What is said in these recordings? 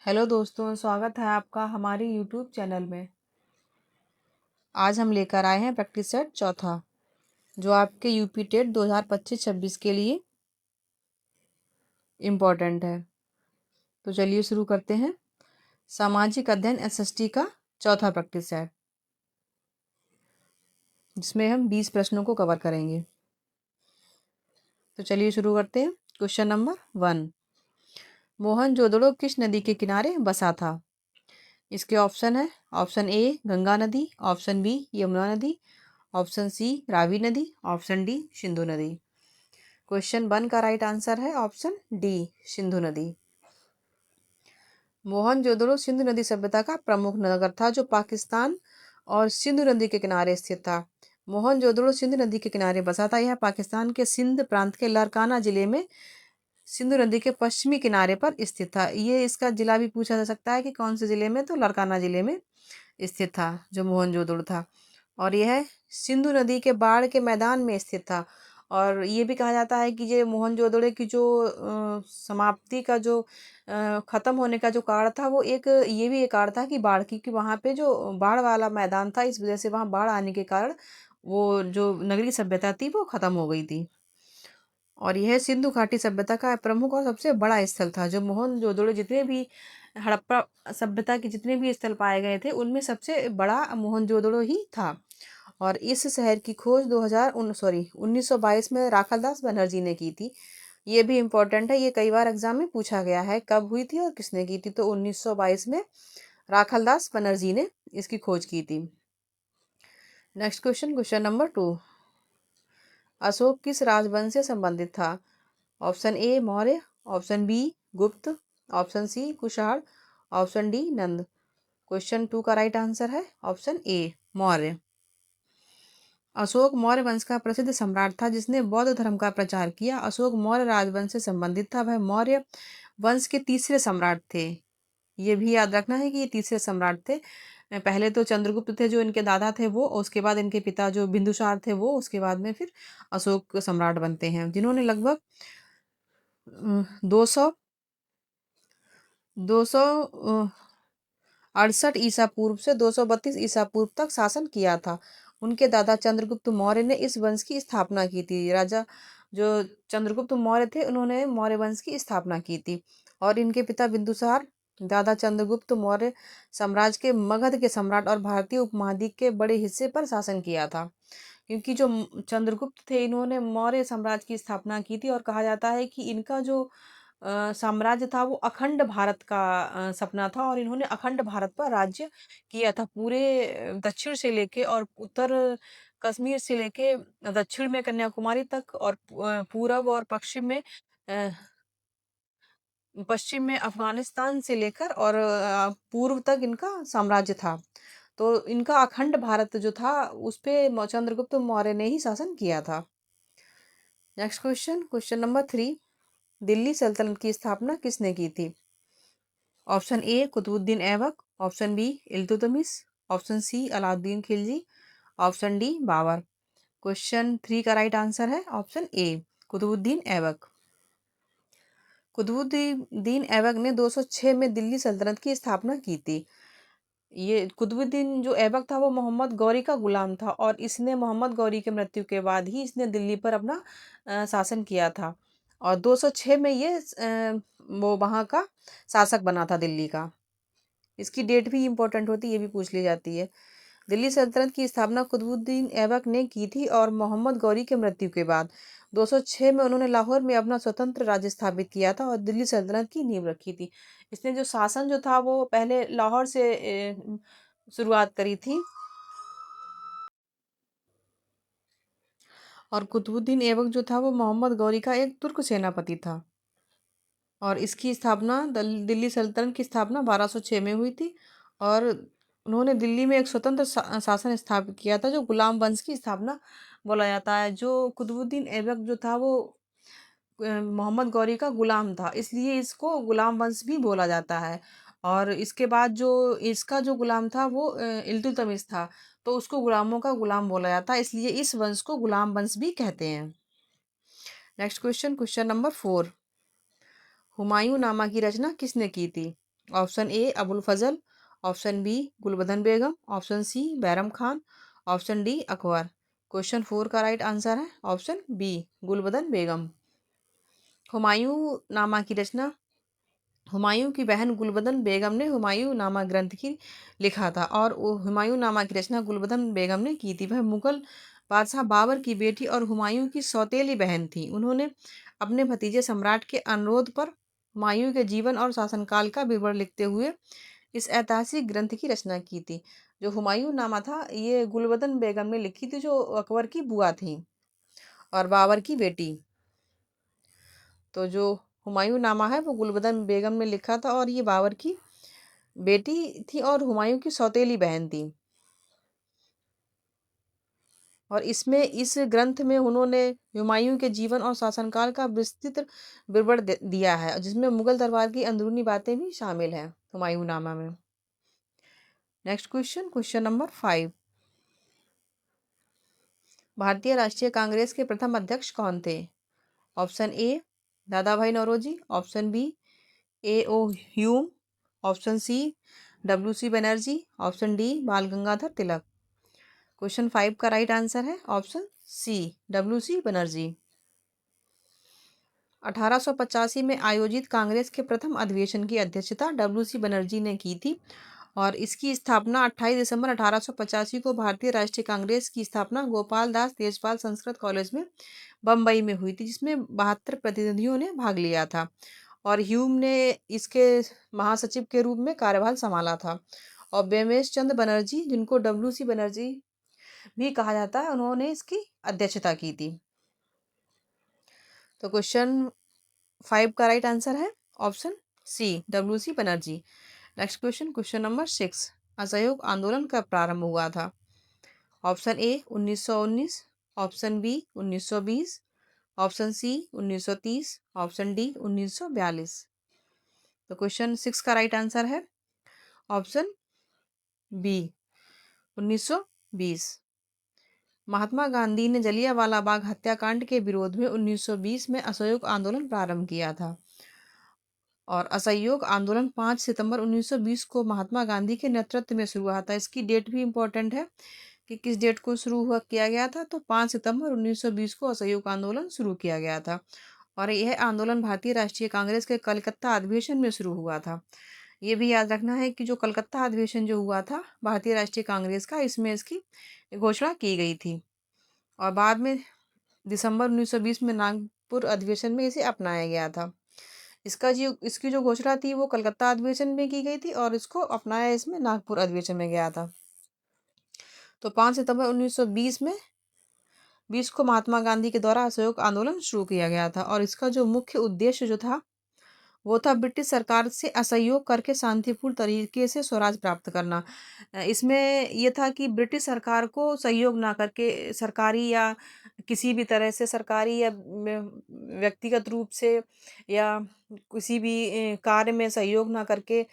Hello दोस्तों, स्वागत है आपका हमारे यूट्यूब चैनल में। आज हम लेकर आए हैं प्रैक्टिस सेट चौथा, जो आपके यूपी टेट 2025-26 के लिए इम्पोर्टेंट है। तो चलिए शुरू करते हैं। सामाजिक अध्ययन एसएसटी का चौथा प्रैक्टिस सेट, जिसमें हम 20 प्रश्नों को कवर करेंगे। तो चलिए शुरू करते हैं। क्वेश्चन नंबर 1, मोहनजोदड़ो किस नदी के किनारे बसा था? इसके ऑप्शन है। ऑप्शन ए गंगा नदी, ऑप्शन बी यमुना नदी, ऑप्शन सी रावी नदी, ऑप्शन डी सिंधु नदी। क्वेश्चन 1 का राइट आंसर है ऑप्शन डी, सिंधु नदी। मोहनजोदड़ो सिंधु नदी सभ्यता का प्रमुख नगर था, जो पाकिस्तान और सिंधु नदी के किनारे स्थित था। मोहनजोदड़ो सिंधु नदी के किनारे बसा था। यह पाकिस्तान के सिंध प्रांत के लारकाना जिले में सिंधु नदी के पश्चिमी किनारे पर स्थित था। ये इसका जिला भी पूछा जा सकता है कि कौन से जिले में, तो लारकाना जिले में स्थित था जो मोहनजोदड़ो था। और यह सिंधु नदी के बाढ़ के मैदान में स्थित था। और ये भी कहा जाता है कि ये मोहनजोदड़ो की जो समाप्ति का जो ख़त्म होने का जो कारण था, वो ये भी एक कारण था कि बाढ़ की, कि वहाँ पे जो बाढ़ वाला मैदान था, इस वजह से वहाँ बाढ़ आने के कारण वो जो नगरीय सभ्यता थी वो ख़त्म हो गई थी। और यह सिंधु घाटी सभ्यता का प्रमुख और सबसे बड़ा स्थल था। जो मोहनजोदड़ो, जितने भी हड़प्पा सभ्यता के जितने भी स्थल पाए गए थे, उनमें सबसे बड़ा मोहनजोदड़ो ही था। और इस शहर की खोज 1922 में राखालदास बनर्जी ने की थी। ये भी इम्पोर्टेंट है, ये कई बार एग्जाम में पूछा गया है, कब हुई थी और किसने की थी। तो 1922 में राखालदास बनर्जी ने इसकी खोज की थी। Next question, question number 2, Ashok किस राजवंश से संबंधित था? Option A Maurya, option B Gupta, option C Kushan, option D Nanda. Question 2 का राइट आंसर है ऑप्शन ए मौर्य। अशोक मौर्य वंश का प्रसिद्ध सम्राट था, जिसने बौद्ध धर्म का प्रचार किया। अशोक मौर्य राजवंश से संबंधित था। वह मौर्य वंश के तीसरे सम्राट थे। ये भी याद रखना है कि ये तीसरे सम्राट थे। पहले तो चंद्रगुप्त थे जो इनके दादा थे वो, उसके बाद इनके पिता जो बिंदुसार थे वो, उसके बाद में फिर अशोक सम्राट बनते हैं, जिन्होंने लगभग 200 268 ईसा पूर्व से 232 ईसा पूर्व तक शासन किया था। उनके दादा चंद्रगुप्त मौर्य ने इस वंश की स्थापना की थी। राजा जो चंद्रगुप्त मौर्य थे, उन्होंने मौर्य वंश की स्थापना की थी। और इनके पिता बिंदुसार दादा चंद्रगुप्त मौर्य साम्राज्य के मगध के सम्राट और भारतीय उपमहाद्वीप के बड़े हिस्से पर शासन किया था। क्योंकि जो चंद्रगुप्त थे, इन्होंने मौर्य साम्राज्य की स्थापना की थी। और कहा जाता है कि इनका जो साम्राज्य था वो अखंड भारत का सपना था। और इन्होंने अखंड भारत पर राज्य किया था, पूरे दक्षिण से लेके और उत्तर कश्मीर से लेके दक्षिण में कन्याकुमारी तक, और पूरब और पश्चिम में अफगानिस्तान से लेकर और पूर्व तक इनका साम्राज्य था। तो इनका अखंड भारत जो था, उस पे चंद्रगुप्त मौर्य ने ही शासन किया था। Next question, question number 3, Delhi सल्तनत की स्थापना किसने की थी? Option A Qutubuddin Aibak, option B Iltutmish, option C Alauddin Khilji, option D Babur. Question 3 का राइट आंसर है ऑप्शन ए कुतुबुद्दीन ऐबक। कुतुबुद्दीन ऐबक ने 206 में दिल्ली सल्तनत की स्थापना की थी। ये कुतुबुद्दीन जो ऐबक था, वो मोहम्मद गौरी का गुलाम था। और इसने मोहम्मद गौरी के मृत्यु के बाद ही इसने दिल्ली पर अपना शासन किया था। और 206 में ये वो वहाँ का शासक बना था दिल्ली का। इसकी डेट भी इम्पोर्टेंट होती है, ये भी पूछ ली जाती है। दिल्ली सल्तनत की स्थापना कुतुबुद्दीन ऐबक ने की थी, और मोहम्मद गौरी के मृत्यु के बाद 206 में उन्होंने लाहौर में अपना स्वतंत्र राज्य स्थापित किया था और दिल्ली सल्तनत की नींव रखी थी। इसने जो शासन जो था वो पहले लाहौर से शुरुआत करी थी। और कुतुबुद्दीन ऐबक जो था वो मोहम्मद गौरी का एक तुर्क सेनापति था। और इसकी स्थापना दिल्ली सल्तनत की स्थापना 1206 में हुई थी। और उन्होंने दिल्ली में एक स्वतंत्र शासन स्थापित किया था, जो गुलाम वंश की स्थापना बोला जाता है। जो कुतुबुद्दीन ऐबक जो था वो मोहम्मद गौरी का गुलाम था, इसलिए इसको गुलाम वंश भी बोला जाता है। और इसके बाद जो इसका जो गुलाम था वो इल्तुतमिश था, तो उसको गुलामों का गुलाम बोला जाता है, इसलिए इस वंश को गुलाम वंश भी कहते हैं। Next question, question number 4, Humayun Nama की रचना किसने की थी? Option A Abul Fazal, option B Gulbadan Begum, option C Bairam Khan, option D Akbar. Question 4 का राइट आंसर है ऑप्शन बी गुलबदन बेगम। हुमायूं नामा की रचना, हुमायूं की बहन गुलबदन बेगम ने हुमायूं नामा ग्रंथ की लिखा था और वो हुमायूं नामा की रचना गुलबदन बेगम ने की थी। वह मुगल बादशाह बाबर की बेटी और हुमायूं की सौतेली बहन थी। उन्होंने अपने भतीजे सम्राट के अनुरोध पर हुमायूं के जीवन और शासनकाल का विवरण लिखते हुए इस ऐतिहासिक ग्रंथ की रचना की थी। जो हुमायूं नामा था ये गुलबदन बेगम ने लिखी थी, जो अकबर की बुआ थी और बाबर की बेटी। तो जो हुमायूं नामा है वो गुलबदन बेगम ने लिखा था और ये बाबर की बेटी थी और हुमायूं की सौतेली बहन थी। और इसमें इस ग्रंथ में उन्होंने हुमायूं के जीवन और शासनकाल का विस्तृत विवरण दिया है, जिसमें मुगल दरबार की अंदरूनी बातें भी शामिल हैं हुमायूं नामा में। Next question, question number 5। भारतीय राष्ट्रीय कांग्रेस के प्रथम अध्यक्ष कौन थे? Option A Dadabhai Naoroji, option B A O Hume, option C W C Banerjee, option D Bal Gangadhar Tilak. Question 5 का राइट आंसर है option C W C Banerjee. 1885 में आयोजित कांग्रेस के प्रथम अधिवेशन की अध्यक्षता डब्ल्यू सी बनर्जी ने की थी और इसकी स्थापना 28 दिसंबर 1885 को भारतीय राष्ट्रीय कांग्रेस की स्थापना गोपाल दास तेजपाल संस्कृत कॉलेज में बम्बई में हुई थी, जिसमें 72 प्रतिनिधियों ने भाग लिया था और ह्यूम ने इसके महासचिव के रूप में कार्यभार संभाला था। और बेमेश चंद्र बनर्जी, जिनको डब्ल्यू सी बनर्जी भी कहा जाता है, उन्होंने इसकी अध्यक्षता की थी। तो क्वेश्चन 5 का राइट आंसर है option C W C Banerjee. Next question, question number 6। असहयोग आंदोलन कब प्रारंभ हुआ था? Option A 1919, option B 1920, option C 1930, option D 1942। तो क्वेश्चन 6 का राइट आंसर है ऑप्शन बी 1920। महात्मा गांधी ने जलियांवाला बाग हत्याकांड के विरोध में 1920 में असहयोग आंदोलन प्रारंभ किया था और असहयोग आंदोलन 5 सितंबर 1920 को महात्मा गांधी के नेतृत्व में शुरू हुआ था। इसकी डेट भी इम्पोर्टेंट है कि किस डेट को शुरू हुआ किया गया था। तो 5 सितंबर 1920 को असहयोग आंदोलन शुरू किया गया था और यह आंदोलन भारतीय राष्ट्रीय कांग्रेस के कलकत्ता अधिवेशन में शुरू हुआ था। ये भी याद रखना है कि जो कलकत्ता अधिवेशन जो हुआ था भारतीय राष्ट्रीय कांग्रेस का, इसमें इसकी घोषणा की गई थी और बाद में दिसंबर 1920 में नागपुर अधिवेशन में इसे अपनाया गया था। इसकी जो घोषणा थी वो कलकत्ता अधिवेशन में की गई थी और इसको अपनाया इसमें नागपुर अधिवेशन में गया था। तो 5 सितंबर 1920 में 20 को महात्मा गांधी के द्वारा असहयोग आंदोलन शुरू किया गया था और इसका जो मुख्य उद्देश्य जो था वो था ब्रिटिश सरकार से असहयोग करके शांतिपूर्ण तरीके से स्वराज प्राप्त करना। इसमें ये था कि ब्रिटिश सरकार को सहयोग ना करके सरकारी या किसी भी तरह से सरकारी या व्यक्तिगत रूप से या किसी भी कार्य में सहयोग ना करके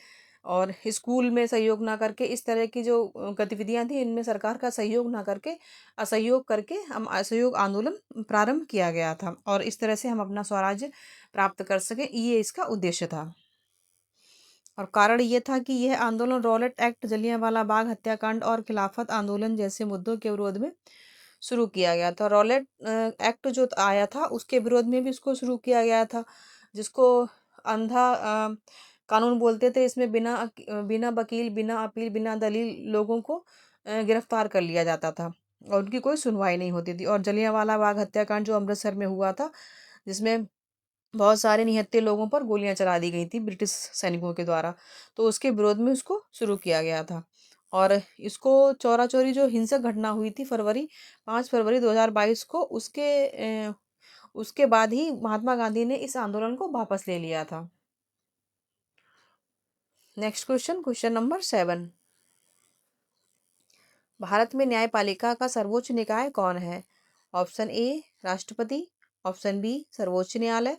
और स्कूल में सहयोग ना करके, इस तरह की जो गतिविधियां थी इनमें सरकार का सहयोग ना करके असहयोग करके हम असहयोग आंदोलन प्रारंभ किया गया था और इस तरह से हम अपना स्वराज्य प्राप्त कर सके, ये इसका उद्देश्य था। और कारण ये था कि यह आंदोलन रॉलेट एक्ट, जलियांवाला बाग हत्याकांड और खिलाफत आंदोलन जैसे मुद्दों के विरोध में शुरू किया गया था। रॉलेट एक्ट जो आया था उसके विरोध में भी इसको शुरू किया गया था, जिसको अंधा कानून बोलते थे। इसमें बिना वकील, बिना अपील, बिना दलील लोगों को गिरफ्तार कर लिया जाता था और उनकी कोई सुनवाई नहीं होती थी। और जलियांवाला बाग हत्याकांड जो अमृतसर में हुआ था, जिसमें बहुत सारे निहत्थे लोगों पर गोलियां चला दी गई थी ब्रिटिश सैनिकों के द्वारा, तो उसके विरोध में उसको शुरू किया गया था। और इसको चौरा चौरी जो हिंसक घटना हुई थी 5 फरवरी 2022 को, उसके बाद ही महात्मा गांधी ने इस आंदोलन को वापस ले लिया था। Next question, question number 7। Bharat में न्यायपालिका का सर्वोच्च निकाय कौन है? ऑप्शन ए राष्ट्रपति, ऑप्शन बी सर्वोच्च न्यायालय,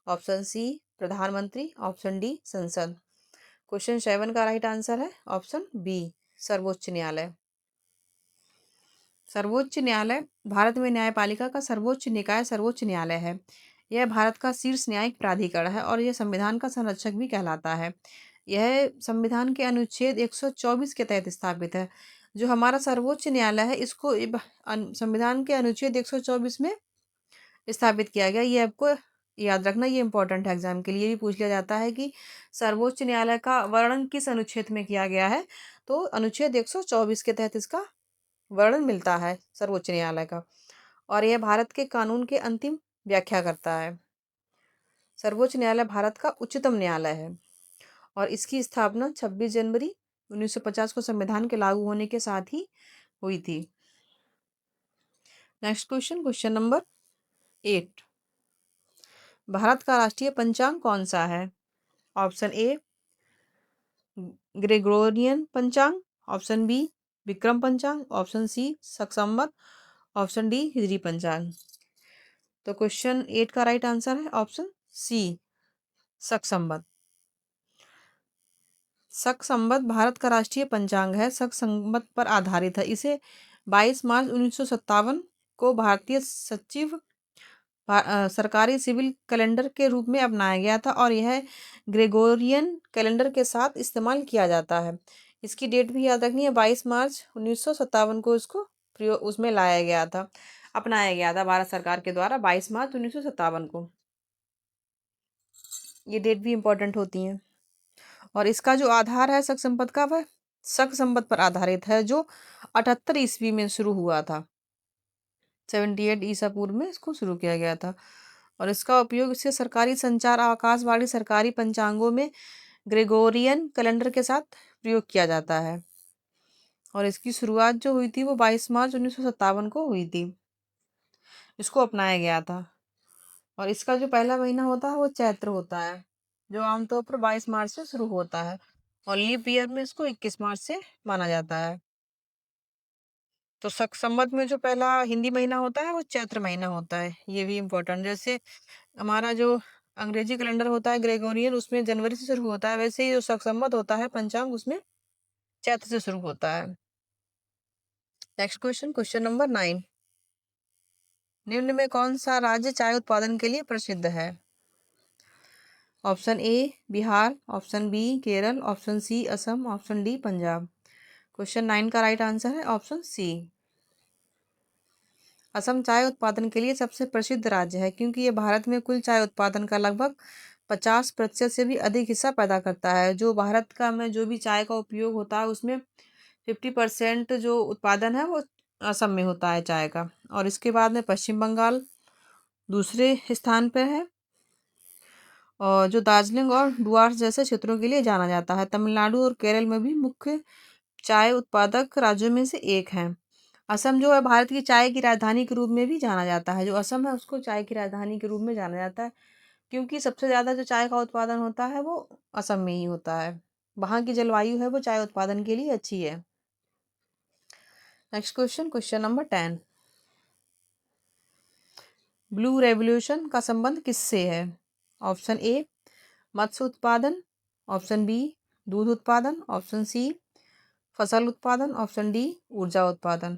ऑप्शन सी प्रधानमंत्री, ऑप्शन डी संसद। क्वेश्चन 7 का राइट आंसर है ऑप्शन बी सर्वोच्च न्यायालय। सर्वोच्च न्यायालय भारत में न्यायपालिका का सर्वोच्च निकाय सर्वोच्च न्यायालय है। यह भारत का शीर्ष न्यायिक प्राधिकरण है और यह संविधान का संरक्षक भी कहलाता है। यह संविधान के अनुच्छेद 124 के तहत स्थापित है। जो हमारा सर्वोच्च न्यायालय है इसको संविधान के अनुच्छेद 124 में स्थापित किया गया। ये आपको याद रखना, ये इंपॉर्टेंट है एग्जाम के लिए भी पूछ लिया जाता है कि सर्वोच्च न्यायालय का वर्णन किस अनुच्छेद में किया गया है। तो अनुच्छेद 124 के तहत इसका वर्णन मिलता है सर्वोच्च न्यायालय का, और यह भारत के कानून के अंतिम व्याख्या करता है। सर्वोच्च न्यायालय भारत का उच्चतम न्यायालय है और इसकी स्थापना 26 जनवरी 1950 को संविधान के लागू होने के साथ ही हुई थी। Next question, question number 8। Bharat का राष्ट्रीय पंचांग कौन सा है? ऑप्शन ए ग्रेगोरियन पंचांग, ऑप्शन बी विक्रम पंचांग, ऑप्शन सी शक संवत, ऑप्शन डी हिजरी पंचांग। तो क्वेश्चन 8 का राइट आंसर है ऑप्शन सी शक संवत। शक संवत भारत का राष्ट्रीय पंचांग है, शक संवत पर आधारित है। इसे 22 मार्च 1957 को भारतीय सचिव सरकारी सिविल कैलेंडर के रूप में अपनाया गया था और यह ग्रेगोरियन कैलेंडर के साथ इस्तेमाल किया जाता है। इसकी डेट भी याद रखनी है, 22 मार्च 1957 को इसको प्रयोग उसमें लाया गया था, अपनाया गया था भारत सरकार के द्वारा 22 मार्च 1957 को। ये डेट भी इम्पोर्टेंट होती हैं। और इसका जो आधार है शक संपत्ति का, वह शक संपत्ति पर आधारित है जो 78 ईस्वी में शुरू हुआ था। 78 ईसा पूर्व में इसको शुरू किया गया था और इसका उपयोग इससे सरकारी संचार, आकाशवाणी, सरकारी पंचांगों में ग्रेगोरियन कैलेंडर के साथ प्रयोग किया जाता है। और इसकी शुरुआत जो हुई थी वो 22 मार्च 1957 को हुई थी, इसको अपनाया गया था। और इसका जो पहला महीना होता है वो चैत्र होता है, जो आमतौर पर 22 मार्च से शुरू होता है और लीप ईयर में इसको 21 मार्च से माना जाता है। तो शक संवत में जो पहला हिंदी महीना होता है वो चैत्र महीना होता है, ये भी इम्पोर्टेंट। जैसे हमारा जो अंग्रेजी कैलेंडर होता है ग्रेगोरियन, उसमें जनवरी से शुरू होता है, वैसे ही जो शक संवत होता है पंचांग, उसमें चैत्र से शुरू होता है। Next question, question number 9। निम्न में कौन सा राज्य चाय उत्पादन के लिए प्रसिद्ध है? Option A Bihar, option B Kerala, option C Assam, option D Punjab. Question 9 का राइट आंसर है ऑप्शन सी। असम चाय उत्पादन के लिए सबसे प्रसिद्ध राज्य है क्योंकि ये भारत में कुल चाय उत्पादन का लगभग 50% से भी अधिक हिस्सा पैदा करता है। जो भारत का में जो भी चाय का उपयोग होता है उसमें 50% जो उत्पादन है वो असम में होता है चाय का। और इसके बाद में पश्चिम बंगाल दूसरे स्थान पर है और जो दार्जिलिंग और डुआर्स जैसे क्षेत्रों के लिए जाना जाता है। तमिलनाडु और केरल में भी मुख्य चाय उत्पादक राज्यों में से एक है। असम जो है भारत की चाय की राजधानी के रूप में भी जाना जाता है। जो असम है उसको चाय की राजधानी के रूप में जाना जाता है क्योंकि सबसे ज़्यादा जो चाय का उत्पादन होता है वो असम में ही होता है। वहाँ की जलवायु है वो चाय उत्पादन के लिए अच्छी है। Next question, question number 10। Blue revolution का संबंध किससे है? ऑप्शन ए मत्स्य उत्पादन, ऑप्शन बी दूध उत्पादन, ऑप्शन सी फसल उत्पादन, ऑप्शन डी ऊर्जा उत्पादन।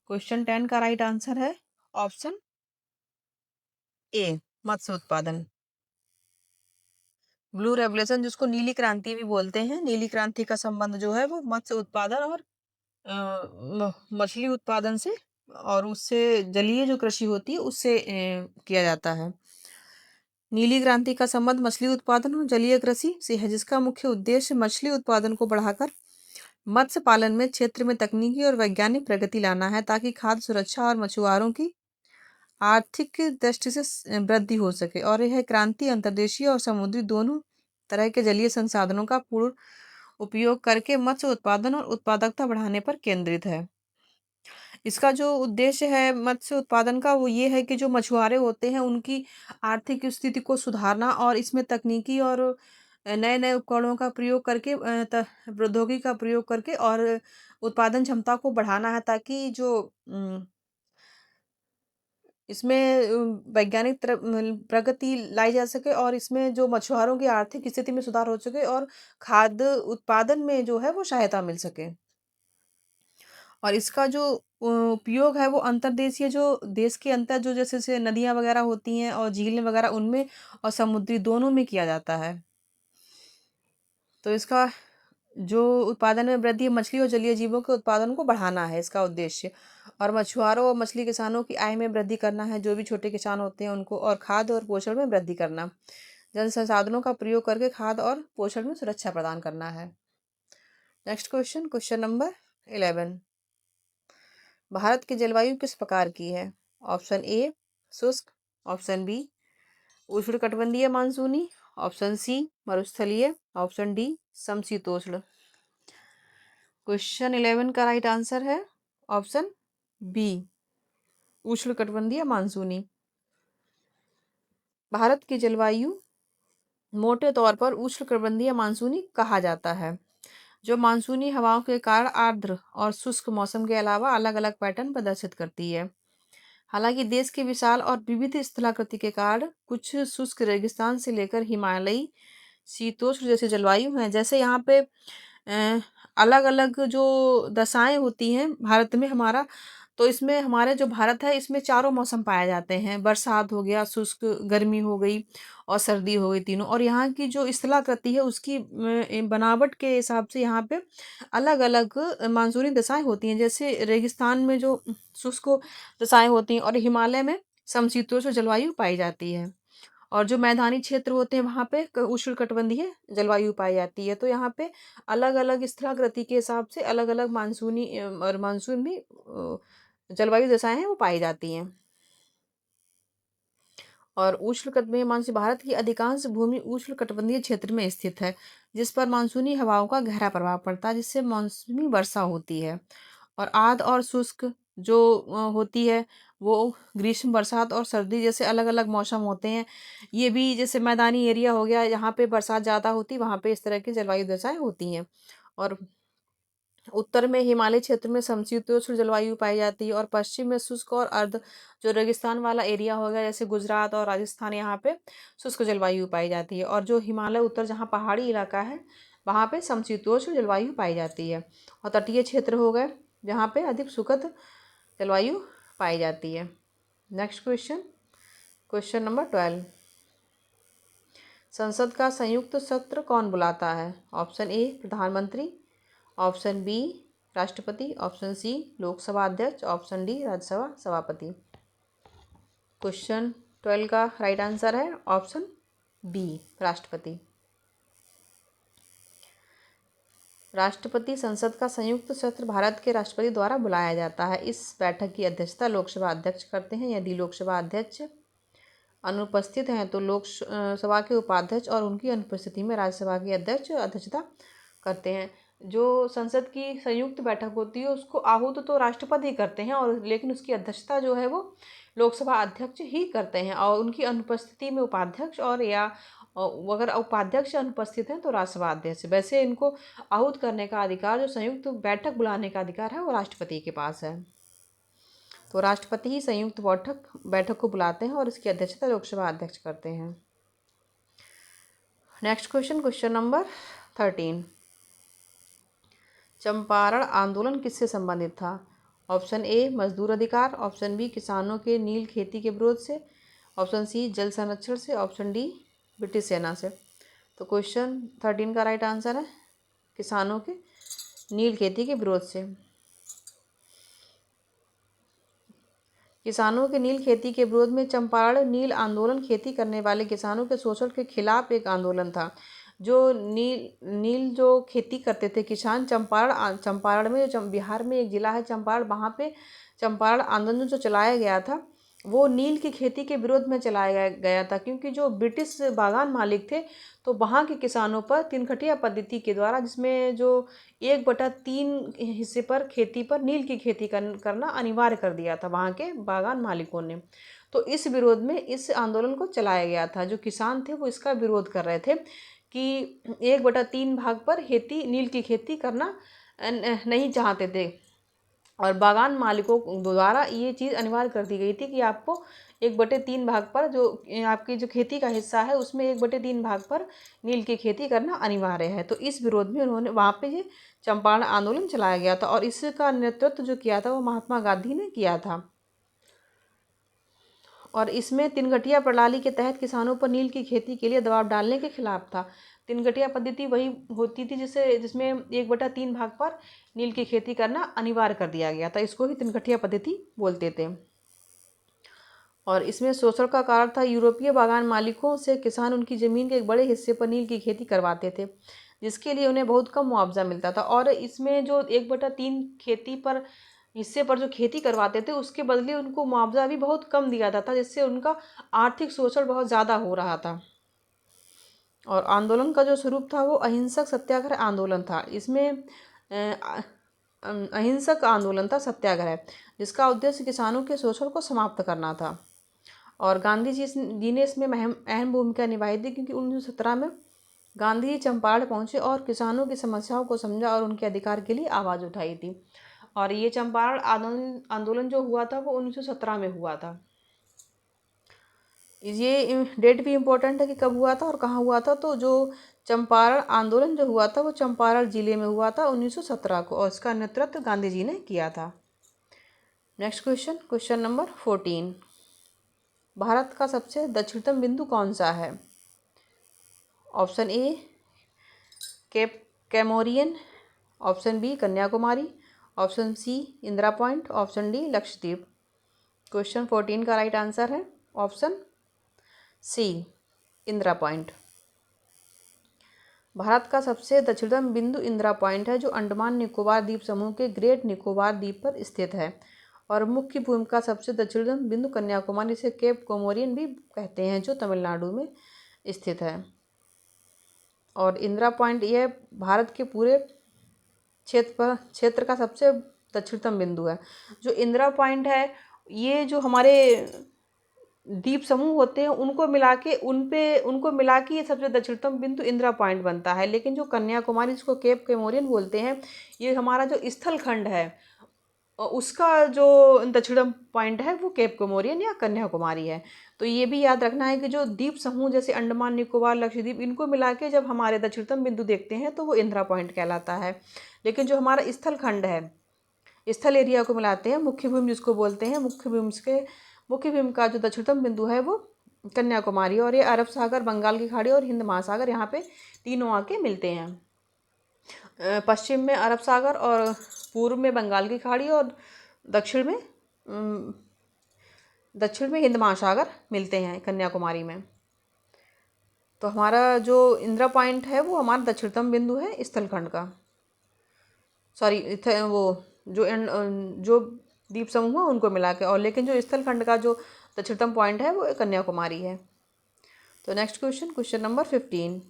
क्वेश्चन 10 का राइट आंसर है ऑप्शन ए मत्स्य उत्पादन। ब्लू रेवोल्यूशन जिसको नीली क्रांति भी बोलते हैं, नीली क्रांति का संबंध जो है वो मत्स्य उत्पादन और मछली उत्पादन से और उससे जलीय जो कृषि होती है उससे किया जाता है। नीली क्रांति का संबंध मछली उत्पादन और जलीय कृषि से है जिसका मुख्य उद्देश्य मछली उत्पादन को बढ़ाकर मत्स्य पालन में क्षेत्र में तकनीकी और वैज्ञानिक प्रगति लाना है ताकि खाद्य सुरक्षा और मछुआरों की आर्थिक दृष्टि से वृद्धि हो सके। और यह क्रांति अंतर्देशीय और समुद्री दोनों तरह के जलीय संसाधनों का पूर्ण उपयोग करके मत्स्य उत्पादन और उत्पादकता बढ़ाने पर केंद्रित है। इसका जो उद्देश्य है मत्स्य उत्पादन का वो ये है कि जो मछुआरे होते हैं उनकी आर्थिक स्थिति को सुधारना और इसमें तकनीकी और नए नए उपकरणों का प्रयोग करके प्रौद्योगिकी का प्रयोग करके और उत्पादन क्षमता को बढ़ाना है ताकि जो इसमें वैज्ञानिक प्रगति लाई जा सके और इसमें जो मछुआरों की आर्थिक स्थिति में सुधार हो सके और खाद्य उत्पादन में जो है वो सहायता मिल सके। और इसका जो उपयोग है वो अंतर्देशीय जो देश के अंदर जो जैसे नदियाँ वगैरह होती हैं और झीलें वगैरह उनमें और समुद्री दोनों में किया जाता है। तो इसका जो उत्पादन में वृद्धि, मछली और जलीय जीवों के उत्पादन को बढ़ाना है इसका उद्देश्य। और मछुआरों और मछली किसानों की आय में वृद्धि करना है, जो भी छोटे किसान होते हैं उनको। और खाद्य और पोषण में वृद्धि करना, जल संसाधनों का प्रयोग करके खाद्य और पोषण में सुरक्षा प्रदान करना है। Next question, question number 11। Bharat की जलवायु किस प्रकार की है? ऑप्शन ए शुष्क, ऑप्शन बी उष्णकटिबंधीय मानसूनी, ऑप्शन सी मरुस्थलीय, ऑप्शन डी समशीतोष्ण। क्वेश्चन 11 का राइट आंसर है ऑप्शन बी उष्णकटिबंधीय मानसूनी। भारत की जलवायु मोटे तौर पर उष्णकटिबंधीय मानसूनी कहा जाता है, जो मानसूनी हवाओं के कारण आर्द्र और शुष्क मौसम के अलावा अलग अलग पैटर्न प्रदर्शित करती है। हालांकि देश के विशाल और विविध स्थलाकृति के कारण कुछ शुष्क रेगिस्तान से लेकर हिमालयी शीतोष्ण जैसी जलवायु हैं। जैसे यहाँ पे अलग अलग जो दशाएं होती हैं भारत में हमारा, तो इसमें हमारे जो भारत है इसमें चारों मौसम पाए जाते हैं। बरसात हो गया, शुष्क गर्मी हो गई और सर्दी हो गई, तीनों। और यहाँ की जो स्थलाकृति है उसकी बनावट के हिसाब से यहाँ पे अलग अलग मानसूनी दशाएं होती हैं। जैसे रेगिस्तान में जो शुष्क दशाएं होती हैं और हिमालय में समशीतोष्ण जलवायु पाई जाती है। और जो मैदानी क्षेत्र होते हैं वहाँ पे उष्णकटिबंधीय जलवायु पाई जाती है। तो यहाँ पे अलग अलग स्थलाकृति के हिसाब से अलग अलग मानसूनी और मानसून भी जलवायु दशाएं हैं वो पाई जाती हैं। और उष्णकटिबंधीय मानसून, भारत की अधिकांश भूमि उष्णकटिबंधीय क्षेत्र में स्थित है, जिस पर मानसूनी हवाओं का गहरा प्रभाव पड़ता है, जिससे मानसूनी वर्षा होती है। और आर्द्र और शुष्क जो होती है वो ग्रीष्म, बरसात और सर्दी जैसे अलग अलग मौसम होते हैं। ये भी जैसे मैदानी एरिया हो गया, यहाँ पे बरसात ज़्यादा होती है, वहाँ पे इस तरह की जलवायु दशाएं होती हैं। और उत्तर में हिमालय क्षेत्र में समशीतोष्ण जलवायु पाई जाती है। और पश्चिम में शुष्क और अर्ध जो रेगिस्तान वाला एरिया हो गया, जैसे गुजरात और राजस्थान, यहाँ पे शुष्क जलवायु पाई जाती है। और जो हिमालय उत्तर जहाँ पहाड़ी इलाका है वहाँ पे समशीतोष्ण जलवायु पाई जाती है। और तटीय क्षेत्र हो गए जहाँ पे अधिक सुखद जलवायु पाई जाती है। Next question, question number 12। संसद का संयुक्त सत्र कौन बुलाता है? ऑप्शन ए प्रधानमंत्री, ऑप्शन बी राष्ट्रपति, ऑप्शन सी लोकसभा अध्यक्ष, ऑप्शन डी राज्यसभा सभापति। क्वेश्चन 12 का राइट आंसर है ऑप्शन बी राष्ट्रपति। राष्ट्रपति संसद का संयुक्त सत्र भारत के राष्ट्रपति द्वारा बुलाया जाता है। इस बैठक की अध्यक्षता लोकसभा अध्यक्ष करते हैं। यदि लोकसभा अध्यक्ष अनुपस्थित हैं तो लोकसभा के उपाध्यक्ष और उनकी अनुपस्थिति में राज्यसभा के अध्यक्ष अध्यक्षता करते हैं। जो संसद की संयुक्त बैठक होती है उसको आहूत तो राष्ट्रपति ही करते हैं, और लेकिन उसकी अध्यक्षता जो है वो लोकसभा अध्यक्ष ही करते हैं। और उनकी अनुपस्थिति में उपाध्यक्ष, और या अगर उपाध्यक्ष अनुपस्थित हैं तो राज्यसभा अध्यक्ष। वैसे इनको आहूत करने का अधिकार, जो संयुक्त बैठक बुलाने का अधिकार है, वो राष्ट्रपति के पास है। तो राष्ट्रपति ही संयुक्त बैठक को बुलाते हैं और इसकी अध्यक्षता लोकसभा अध्यक्ष करते हैं। Next question, question number 13। Champaran आंदोलन किससे संबंधित था? ऑप्शन ए मजदूर अधिकार, ऑप्शन बी किसानों के नील खेती के विरोध से, ऑप्शन सी जल संरक्षण से, ऑप्शन डी ब्रिटिश सेना से। तो क्वेश्चन 13 का राइट आंसर है किसानों के नील खेती के विरोध से। किसानों के नील खेती के विरोध में चंपारण नील आंदोलन खेती करने वाले किसानों के शोषण के खिलाफ एक आंदोलन था। जो नील जो खेती करते थे किसान, चंपारण में, जो बिहार में एक ज़िला है चंपारण, वहाँ पे चंपारण आंदोलन जो चलाया गया था वो नील की खेती के विरोध में चलाया गया था। क्योंकि जो ब्रिटिश बागान मालिक थे तो वहाँ के किसानों पर तिनखटिया पद्धति के द्वारा, जिसमें जो 1/3 हिस्से पर खेती पर नील की खेती करना अनिवार्य कर दिया था वहाँ के बागान मालिकों ने। तो इस विरोध में इस आंदोलन को चलाया गया था। जो किसान थे वो इसका विरोध कर रहे थे कि 1/3 भाग पर नील की खेती करना नहीं चाहते थे। और बागान मालिकों द्वारा ये चीज़ अनिवार्य कर दी गई थी कि आपको 1/3 भाग पर, जो आपकी जो खेती का हिस्सा है उसमें 1/3 भाग पर नील की खेती करना अनिवार्य है। तो इस विरोध में उन्होंने वहाँ पे ये चंपारण आंदोलन चलाया गया था। और इसका नेतृत्व जो किया था वो महात्मा गांधी ने किया था। और इसमें तिनगटिया प्रणाली के तहत किसानों पर नील की खेती के लिए दबाव डालने के खिलाफ था। तिनगटिया पद्धति वही होती थी जिसमें 1/3 भाग पर नील की खेती करना अनिवार्य कर दिया गया था। इसको ही तिनगटिया पद्धति बोलते थे। और इसमें शोषण का कारण था यूरोपीय बागान मालिकों से किसान उनकी ज़मीन के एक बड़े हिस्से पर नील की खेती करवाते थे, जिसके लिए उन्हें बहुत कम मुआवजा मिलता था। और इसमें जो 1/3 खेती पर हिस्से पर जो खेती करवाते थे उसके बदले उनको मुआवजा भी बहुत कम दिया जाता था, जिससे उनका आर्थिक शोषण बहुत ज़्यादा हो रहा था। और आंदोलन का जो स्वरूप था वो अहिंसक सत्याग्रह आंदोलन था। इसमें अहिंसक आंदोलन था सत्याग्रह, जिसका उद्देश्य किसानों के शोषण को समाप्त करना था। और गांधी जी ने इसमें अहम भूमिका निभाई थी, क्योंकि 1917 में गांधी जी चंपारण पहुंचे और किसानों की समस्याओं को समझा और उनके अधिकार के लिए आवाज़ उठाई थी। और ये चंपारण आंदोलन जो हुआ था वो 1917 में हुआ था। ये डेट भी इम्पोर्टेंट है कि कब हुआ था और कहाँ हुआ था। तो जो चंपारण आंदोलन जो हुआ था वो चंपारण जिले में हुआ था 1917 को, और इसका नेतृत्व गांधी जी ने किया था। Next question number 14। भारत का सबसे दक्षिणतम बिंदु कौन सा है? Option A Cape Comorin, option B Kanyakumari, option C Indira point, option D Lakshadweep. Question 14 का राइट आंसर है option C Indira point. Bharat का सबसे दक्षिणतम बिंदु इंदिरा पॉइंट है, जो अंडमान निकोबार द्वीप समूह के ग्रेट निकोबार द्वीप पर स्थित है। और मुख्य भूमि का सबसे दक्षिणतम बिंदु कन्याकुमारी, इसे केप कोमोरियन भी कहते हैं, जो तमिलनाडु में स्थित है। और इंदिरा पॉइंट यह भारत के पूरे क्षेत्र का सबसे दक्षिणतम बिंदु है। जो इंदिरा पॉइंट है ये जो हमारे द्वीप समूह होते हैं उनको मिला के ये सबसे दक्षिणतम बिंदु इंदिरा पॉइंट बनता है। लेकिन जो कन्याकुमारी, जिसको केप कैमोरियन बोलते हैं, ये हमारा जो स्थल खंड है उसका जो दक्षिणतम पॉइंट है वो केप कैमोरियन या कन्याकुमारी है। तो ये भी याद रखना है कि जो द्वीप समूह जैसे अंडमान निकोबार लक्षद्वीप, इनको मिला के जब हमारे दक्षिणतम बिंदु देखते हैं तो वो इंदिरा पॉइंट कहलाता है। लेकिन जो हमारा स्थल खंड है, स्थल एरिया को मिलाते हैं, मुख्य भूमि जिसको बोलते हैं, मुख्य भूमि का जो दक्षिणतम बिंदु है वो कन्याकुमारी। और ये अरब सागर, बंगाल की खाड़ी और हिंद महासागर, यहाँ पे तीनों आके मिलते हैं। पश्चिम में अरब सागर और पूर्व में बंगाल की खाड़ी और दक्षिण में हिंद महासागर मिलते हैं कन्याकुमारी में। तो हमारा जो इंदिरा पॉइंट है वो हमारा दक्षिणतम बिंदु है स्थलखंड का, सॉरी वो जो द्वीप समूह है उनको मिला के। और लेकिन जो स्थलखंड का जो दक्षिणतम पॉइंट है वो कन्याकुमारी है। तो नेक्स्ट क्वेश्चन नंबर 15।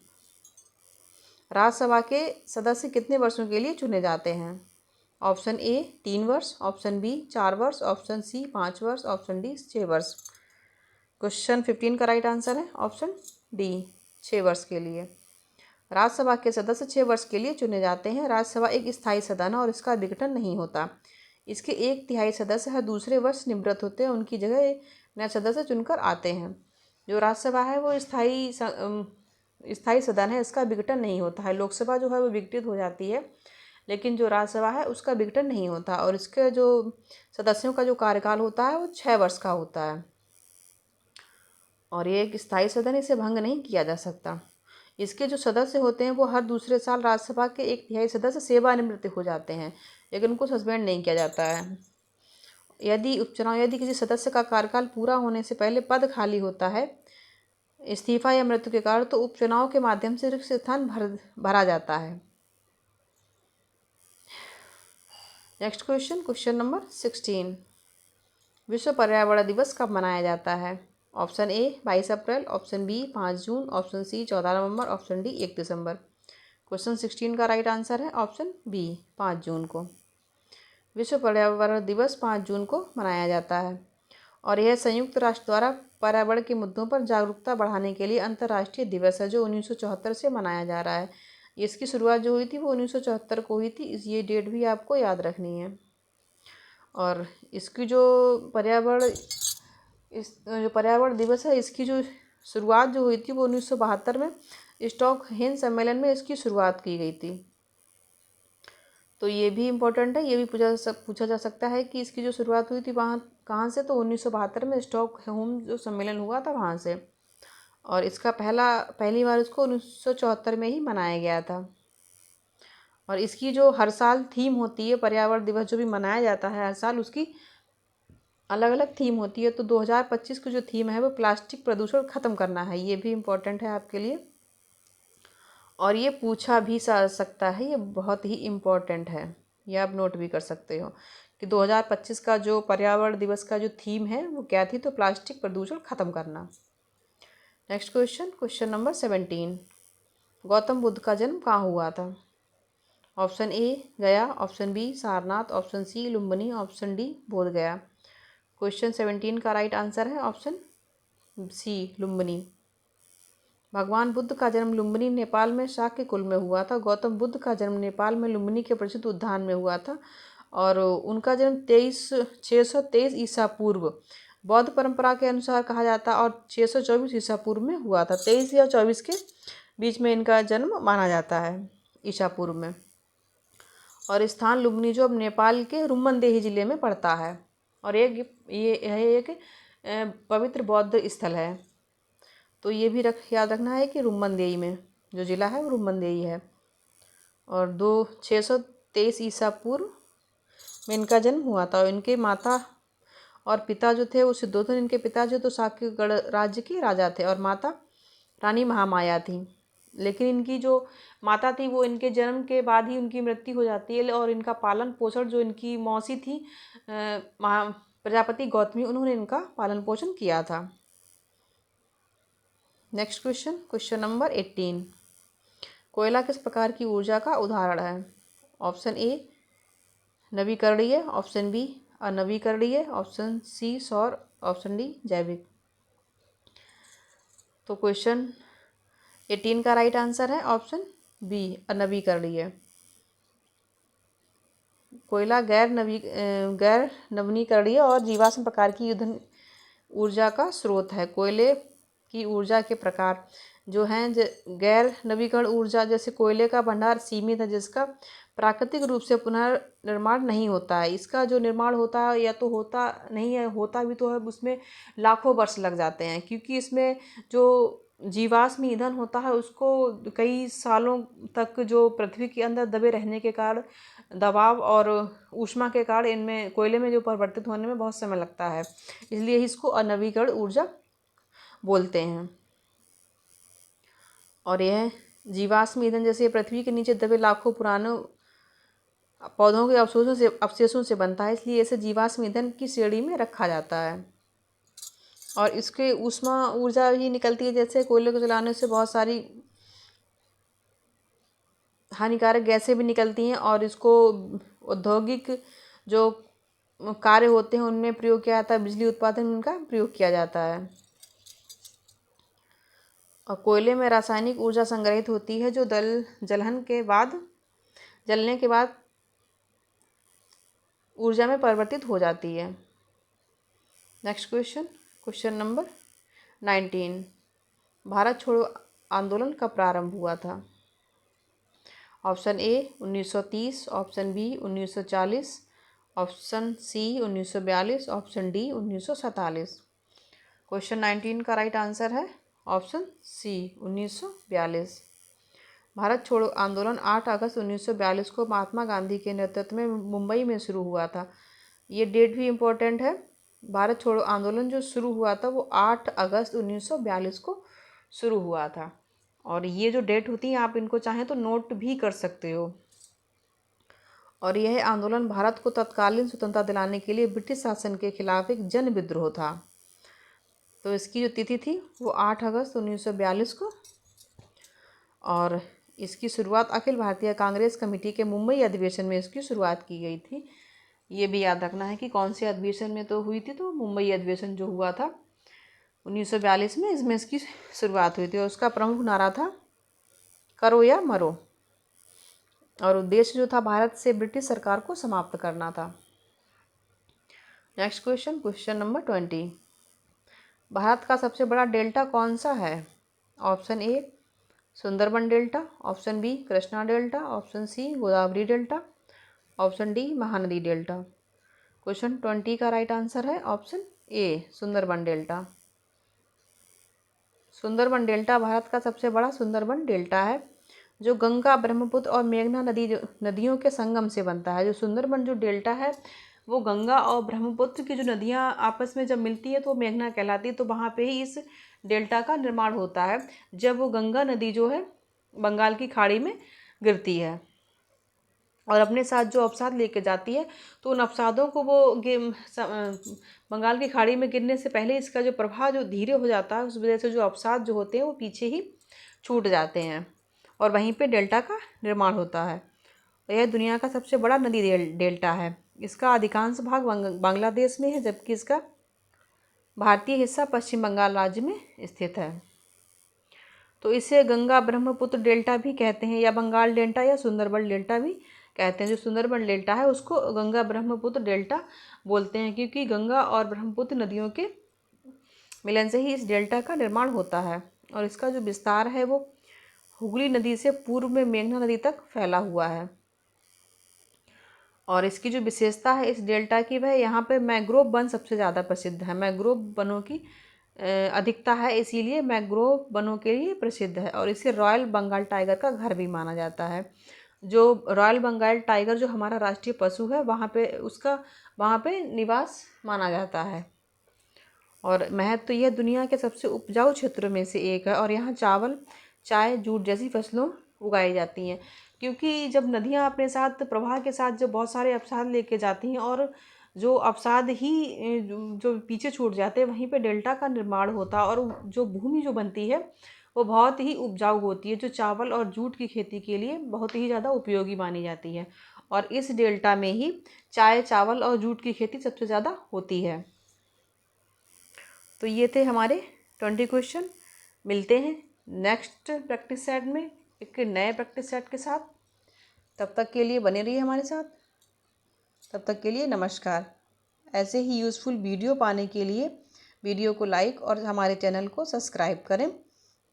राज्यसभा के सदस्य कितने वर्षों के लिए चुने जाते हैं? ऑप्शन ए 3 वर्ष, ऑप्शन बी 4 वर्ष, ऑप्शन सी 5 वर्ष, ऑप्शन डी 6 वर्ष। क्वेश्चन 15 का राइट आंसर है ऑप्शन डी 6 वर्ष के लिए। राज्यसभा के सदस्य 6 वर्ष के लिए चुने जाते हैं। राज्यसभा एक स्थायी सदन है और इसका विघटन नहीं होता। इसके 1/3 सदस्य हर दूसरे वर्ष निवृत्त होते हैं, उनकी जगह नए सदस्य चुनकर आते हैं। जो राज्यसभा है वो स्थायी सदन है, इसका विघटन नहीं होता है। लोकसभा जो है वो विघटित हो जाती है, लेकिन जो राज्यसभा है उसका विघटन नहीं होता। और इसके जो सदस्यों का जो कार्यकाल होता है वो 6 वर्ष का होता है। और ये एक स्थायी सदन, इसे भंग नहीं किया जा सकता। इसके जो सदस्य होते हैं वो हर दूसरे साल राज्यसभा के 1/3 सदस्य सेवानिवृत्त हो जाते हैं, लेकिन उनको सस्पेंड नहीं किया जाता है। यदि किसी सदस्य का कार्यकाल पूरा होने से पहले पद खाली होता है, इस्तीफा या मृत्यु के कारण, तो उपचुनाव के माध्यम से रिक्त स्थान भरा जाता है। Next question number 16। विश्व पर्यावरण दिवस कब मनाया जाता है? ऑप्शन ए 22 अप्रैल, ऑप्शन बी 5 जून, ऑप्शन सी 14 नवंबर, ऑप्शन डी 1 दिसंबर। क्वेश्चन 16 का राइट आंसर है ऑप्शन बी 5 जून को। विश्व पर्यावरण दिवस 5 जून को मनाया जाता है और यह संयुक्त राष्ट्र द्वारा पर्यावरण के मुद्दों पर जागरूकता बढ़ाने के लिए अंतर्राष्ट्रीय दिवस है, जो 1974 से मनाया जा रहा है। इसकी शुरुआत जो हुई थी वो 1974 को हुई थी। ये डेट भी आपको याद रखनी है। और इसकी जो पर्यावरण दिवस है, इसकी जो शुरुआत जो हुई थी वो 1972 में स्टॉकहोम सम्मेलन में इसकी शुरुआत की गई थी। तो ये भी इम्पोर्टेंट है। ये भी पूछा जा सकता है कि इसकी जो शुरुआत हुई थी वहाँ कहाँ से, तो 1972 में स्टॉकहोम जो सम्मेलन हुआ था वहाँ से। और इसका पहली बार इसको 1974 में ही मनाया गया था। और इसकी जो हर साल थीम होती है, पर्यावरण दिवस जो भी मनाया जाता है हर साल, उसकी अलग अलग थीम होती है। तो 2025 की जो थीम है वो प्लास्टिक प्रदूषण ख़त्म करना है। ये भी इम्पोर्टेंट है आपके लिए, और ये पूछा भी सकता है, ये बहुत ही इम्पोर्टेंट है। ये आप नोट भी कर सकते हो कि 2025 का जो पर्यावरण दिवस का जो थीम है वो क्या थी, तो प्लास्टिक प्रदूषण ख़त्म करना। Next question number 17। Gautam Buddha का जन्म कहाँ हुआ था? Option A Gaya, option B Sarnath, option C Lumbini, option D Bodhgaya. Question 17 का राइट आंसर है ऑप्शन सी लुम्बिनी। भगवान बुद्ध का जन्म लुम्बिनी नेपाल में शाक्य कुल में हुआ था। गौतम बुद्ध का जन्म नेपाल में लुम्बिनी के प्रसिद्ध उद्यान में हुआ था, और उनका जन्म 623 ईसा पूर्व बौद्ध परंपरा के अनुसार कहा जाता, और 624 ईसा पूर्व में हुआ था। 23 या 24 के बीच में इनका जन्म माना जाता है, ईसा पूर्व में। और स्थान लुम्बिनी जो अब नेपाल के रुम्मनदेही जिले में पड़ता है, और ये एक पवित्र बौद्ध स्थल है। तो ये भी याद रखना है कि रुम्मनदेही में जो ज़िला है वो रुम्मनदेही है। और 623 ईसा पूर्व में इनका जन्म हुआ था। और इनके माता और पिता जो थे वो सिद्धोधन, इनके पिता जो तो साक्यगढ़ राज्य के राजा थे, और माता रानी महामाया थी। लेकिन इनकी जो माता थी वो इनके जन्म के बाद ही उनकी मृत्यु हो जाती है, और इनका पालन पोषण जो इनकी मौसी थी प्रजापति गौतमी, उन्होंने इनका पालन पोषण किया था। Next question number 18। कोयला किस प्रकार की ऊर्जा का उदाहरण है? ऑप्शन ए नवीकरणीय, ऑप्शन बी अनवीकरणीय, ऑप्शन सी सौर, ऑप्शन डी जैविक। तो क्वेश्चन 18 का राइट आंसर है ऑप्शन बी अनवीकरणीय। कोयला गैर नवीकरणीय और जीवाश्म प्रकार की ईंधन ऊर्जा का स्रोत है। कोयले की ऊर्जा के प्रकार जो हैं गैर नवीकरण ऊर्जा, जैसे कोयले का भंडार सीमित है जिसका प्राकृतिक रूप से पुनर्निर्माण नहीं होता है। इसका जो निर्माण होता है या तो होता नहीं है, होता भी तो है उसमें लाखों वर्ष लग जाते हैं, क्योंकि इसमें जो जीवाश्म ईंधन होता है उसको कई सालों तक जो पृथ्वी के अंदर दबे रहने के कारण, दबाव और ऊष्मा के कारण इनमें कोयले में जो परिवर्तित होने में बहुत समय लगता है, इसलिए इसको अनवीकरण ऊर्जा बोलते हैं। और यह जीवाश्म ईंधन जैसे पृथ्वी के नीचे दबे लाखों पुराने पौधों के अवशेषों से बनता है, इसलिए इसे जीवाश्म ईंधन की श्रेणी में रखा जाता है। और इसके ऊष्मा ऊर्जा ही निकलती है, जैसे कोयले को जलाने से बहुत सारी हानिकारक गैसें भी निकलती हैं, और इसको औद्योगिक जो कार्य होते हैं उनमें प्रयोग किया जाता है, बिजली उत्पादन में इनका प्रयोग किया जाता है। और कोयले में रासायनिक ऊर्जा संग्रहित होती है जो जलने के बाद ऊर्जा में परिवर्तित हो जाती है। Next question number 19। भारत छोड़ो आंदोलन कब प्रारंभ हुआ था? Option A 1930, option B 1940, option C 1942, option D 1947। Question 19 का राइट आंसर है ऑप्शन सी 1942। भारत छोड़ो आंदोलन 8 अगस्त 1942 को महात्मा गांधी के नेतृत्व में मुंबई में शुरू हुआ था। ये डेट भी इम्पोर्टेंट है। भारत छोड़ो आंदोलन जो शुरू हुआ था वो 8 अगस्त 1942 को शुरू हुआ था। और ये जो डेट होती है आप इनको चाहें तो नोट भी कर सकते हो। और यह आंदोलन भारत को तत्कालीन स्वतंत्रता दिलाने के लिए ब्रिटिश शासन के खिलाफ एक जन विद्रोह था। तो इसकी जो तिथि थी वो 8 अगस्त 1942 को, और इसकी शुरुआत अखिल भारतीय कांग्रेस कमेटी के मुंबई अधिवेशन में इसकी शुरुआत की गई थी। ये भी याद रखना है कि कौन से अधिवेशन में तो हुई थी, तो मुंबई अधिवेशन जो हुआ था 1942 में, इसमें इसकी शुरुआत हुई थी। और उसका प्रमुख नारा था करो या मरो, और उद्देश्य जो था भारत से ब्रिटिश सरकार को समाप्त करना था। Next question number 20। भारत का सबसे बड़ा डेल्टा कौन सा है? Option A Sundarban delta, option B Krishna delta, option C Godavari delta, option D Mahanadi delta. Question 20 का राइट आंसर है option A Sundarban delta. Sundarban delta Bharat का सबसे बड़ा सुंदरबन डेल्टा है जो गंगा, ब्रह्मपुत्र और मेघना नदियों के संगम से बनता है। जो सुंदरबन जो डेल्टा है वो गंगा और ब्रह्मपुत्र की जो नदियां आपस में जब मिलती है तो वो मेघना कहलाती है। तो वहाँ पे ही इस डेल्टा का निर्माण होता है जब वो गंगा नदी जो है बंगाल की खाड़ी में गिरती है और अपने साथ जो अवसाद लेके जाती है। तो उन अवसादों को वो बंगाल की खाड़ी में गिरने से पहले इसका जो प्रवाह जो धीरे हो जाता है उस वजह से जो अवसाद जो होते हैं वो पीछे ही छूट जाते हैं और वहीं पे डेल्टा का निर्माण होता है। यह दुनिया का सबसे बड़ा नदी डेल्टा है। इसका अधिकांश भाग बांग्लादेश में है जबकि इसका भारतीय हिस्सा पश्चिम बंगाल राज्य में स्थित है। तो इसे गंगा ब्रह्मपुत्र डेल्टा भी कहते हैं या बंगाल डेल्टा या सुंदरबन डेल्टा भी कहते हैं। जो सुंदरबन डेल्टा है उसको गंगा ब्रह्मपुत्र डेल्टा बोलते हैं क्योंकि गंगा और ब्रह्मपुत्र नदियों के मिलन से ही इस डेल्टा का निर्माण होता है और इसका जो विस्तार है वो हुगली नदी से पूर्व में मेघना नदी तक फैला हुआ है। और इसकी जो विशेषता है इस डेल्टा की वह यहाँ पे मैंग्रोव वन सबसे ज़्यादा प्रसिद्ध है। मैंग्रोव वनों की अधिकता है इसीलिए मैंग्रोव वनों के लिए प्रसिद्ध है और इसे रॉयल बंगाल टाइगर का घर भी माना जाता है। जो रॉयल बंगाल टाइगर जो हमारा राष्ट्रीय पशु है वहाँ पे निवास माना जाता है। और महत्व यह दुनिया के सबसे उपजाऊ क्षेत्रों में से एक है और यहाँ चावल, चाय, जूट जैसी फसलों उगाई जाती हैं क्योंकि जब नदियाँ अपने साथ प्रवाह के साथ जब बहुत सारे अवसाद लेके जाती हैं और जो अवसाद ही जो पीछे छूट जाते हैं वहीं पे डेल्टा का निर्माण होता है और जो भूमि जो बनती है वो बहुत ही उपजाऊ होती है जो चावल और जूट की खेती के लिए बहुत ही ज़्यादा उपयोगी मानी जाती है। और इस डेल्टा में ही चाय, चावल और जूट की खेती सबसे ज़्यादा होती है। तो ये थे हमारे 20 क्वेश्चन। मिलते हैं नेक्स्ट प्रैक्टिस सेट में एक नए प्रैक्टिस सेट के साथ। तब तक के लिए बने रहिए हमारे साथ। तब तक के लिए नमस्कार। ऐसे ही यूज़फुल वीडियो पाने के लिए वीडियो को लाइक और हमारे चैनल को सब्सक्राइब करें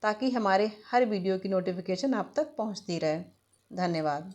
ताकि हमारे हर वीडियो की नोटिफिकेशन आप तक पहुंचती रहे। धन्यवाद।